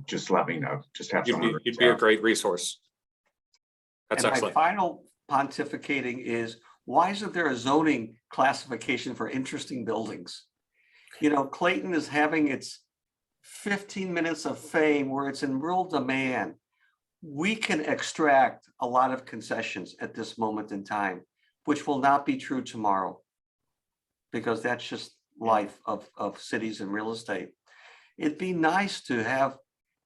Just let me know. Just have you'd be a great resource. That's and excellent. My final pontificating is, why isn't there a zoning classification for interesting buildings? Clayton is having its 15 minutes of fame where it's in real demand. We can extract a lot of concessions at this moment in time, which will not be true tomorrow, because that's just life of cities and real estate. It'd be nice to have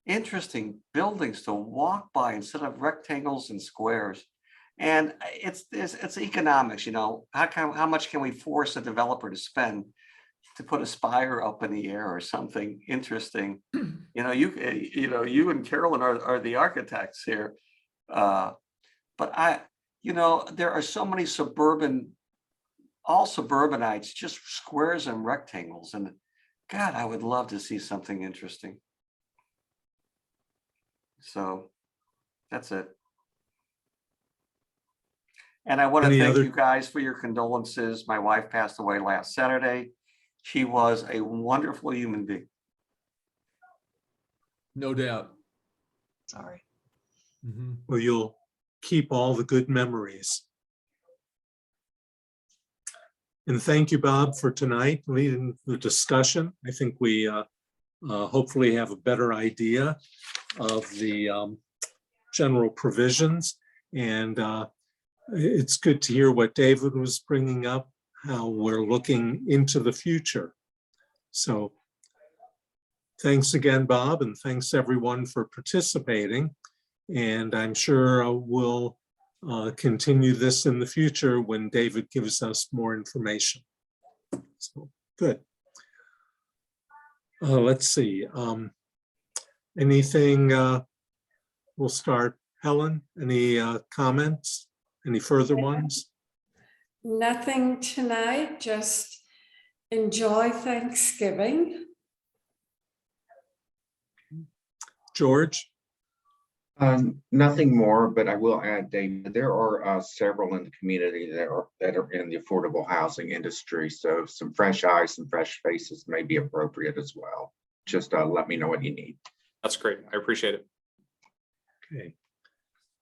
interesting buildings to walk by instead of rectangles and squares. And it's economics, how much can we force a developer to spend to put a spire up in the air or something interesting? You and Carolyn are the architects here. But there are so many all suburbanites, just squares and rectangles. And God, I would love to see something interesting. So that's it. And I want to thank you guys for your condolences. My wife passed away last Saturday. She was a wonderful human being. No doubt. Sorry. Mhm. Well, you'll keep all the good memories. And thank you, Bob, for tonight, leading the discussion. I think we hopefully have a better idea of the general provisions. And it's good to hear what David was bringing up, how we're looking into the future. So thanks again, Bob, and thanks everyone for participating. And I'm sure we'll continue this in the future when David gives us more information. So good. Let's see. Anything, we'll start. Helen, any comments? Any further ones? Nothing tonight, just enjoy Thanksgiving. George? Nothing more, but I will add, David, there are several in the community that are in the affordable housing industry. So some fresh eyes, some fresh faces may be appropriate as well. Just let me know what you need. That's great. I appreciate it. Okay.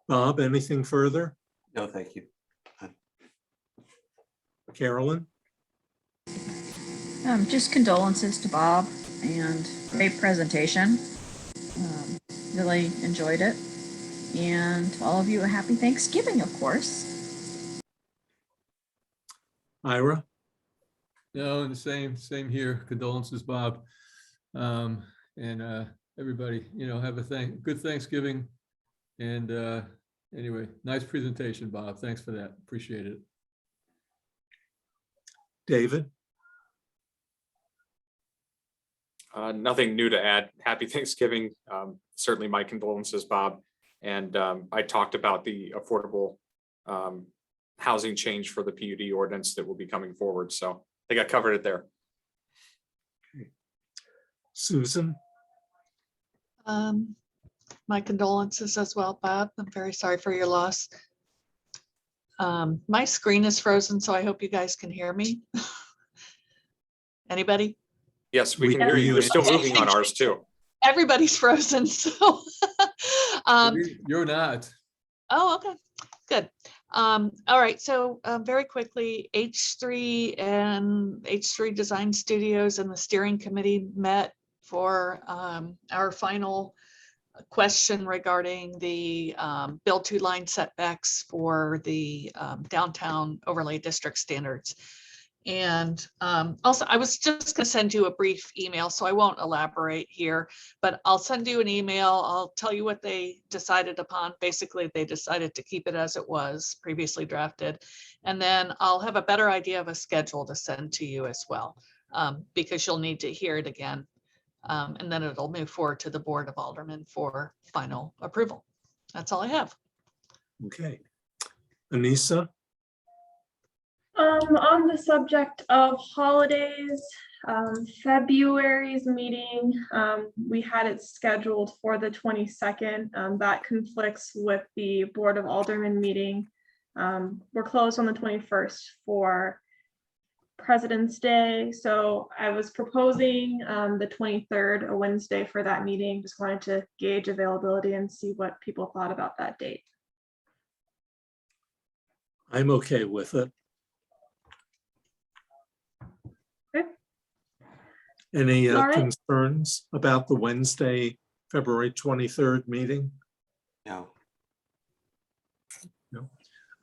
Bob, anything further? No, thank you. Carolyn? Just condolences to Bob and great presentation. Really enjoyed it. And to all of you, a happy Thanksgiving, of course. Ira? No, the same here. Condolences, Bob. And everybody, have a good Thanksgiving. And anyway, nice presentation, Bob. Thanks for that. Appreciate it. David? Nothing new to add. Happy Thanksgiving. Certainly my condolences, Bob. And I talked about the affordable housing change for the PUD ordinance that will be coming forward. So I think I covered it there. Okay. Susan? My condolences as well, Bob. I'm very sorry for your loss. My screen is frozen, so I hope you guys can hear me. Anybody? Yes, we can hear you. You're still moving on ours too. Everybody's frozen, so. You're not. Oh, okay, good. All right, so very quickly, H3 and H3 Design Studios and the steering committee met for our final question regarding the Bill 2 line setbacks for the downtown overlay district standards. And also, I was just going to send you a brief email, so I won't elaborate here, but I'll send you an email. I'll tell you what they decided upon. Basically, they decided to keep it as it was previously drafted. And then I'll have a better idea of a schedule to send to you as well, because you'll need to hear it again. And then it'll move forward to the Board of Aldermen for final approval. That's all I have. Okay. Anissa? On the subject of holidays, February's meeting, we had it scheduled for the 22nd. That conflicts with the Board of Aldermen meeting. We're closed on the 21st for President's Day. So I was proposing the 23rd, a Wednesday, for that meeting. Just wanted to gauge availability and see what people thought about that date. I'm okay with it. Okay. Any All right. concerns about the Wednesday, February 23rd meeting? No. No.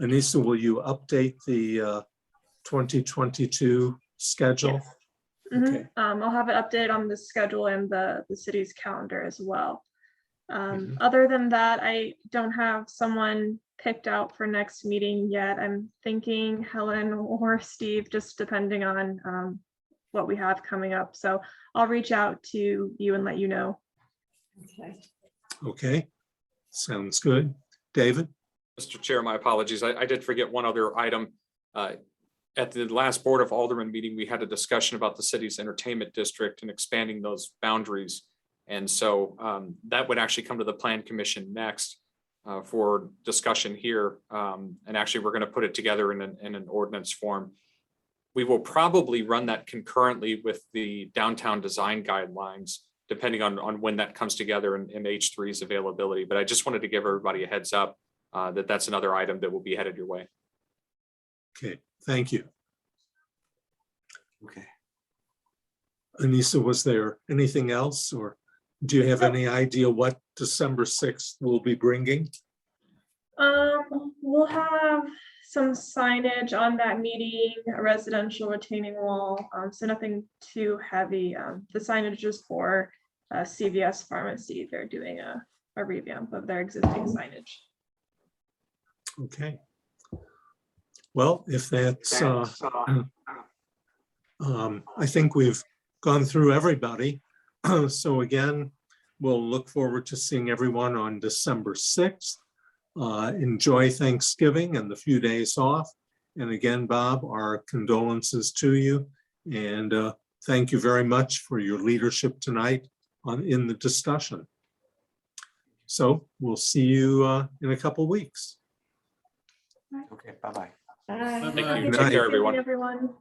Anissa, will you update the 2022 schedule? Yes. Mhm. Okay. I'll have it updated on the schedule and the city's calendar as well. Other than that, I don't have someone picked out for next meeting yet. I'm thinking Helen or Steve, just depending on what we have coming up. So I'll reach out to you and let you know. Okay. Okay, sounds good. David? Mr. Chair, my apologies. I did forget one other item. At the last Board of Aldermen meeting, we had a discussion about the city's entertainment district and expanding those boundaries. And so that would actually come to the Plan Commission next for discussion here. And actually, we're going to put it together in an ordinance form. We will probably run that concurrently with the downtown design guidelines, depending on when that comes together and H3's availability. But I just wanted to give everybody a heads up that that's another item that will be headed your way. Okay, thank you. Okay. Mm-hmm. Anissa, was there anything else, or do you have any idea what December 6th will be bringing? We'll have some signage on that meeting, a residential retaining wall, so nothing too heavy. The signage is for CVS Pharmacy. They're doing a revamp of their existing signage. Okay. Well, if that's, I think we've gone through everybody. So again, we'll look forward to seeing everyone on December 6th. Enjoy Thanksgiving and the few days off. And again, Bob, our condolences to you. And thank you very much for your leadership tonight in the discussion. So we'll see you in a couple weeks. Okay, bye-bye. Bye. Thank you. Good Take night. care, everyone. Everyone.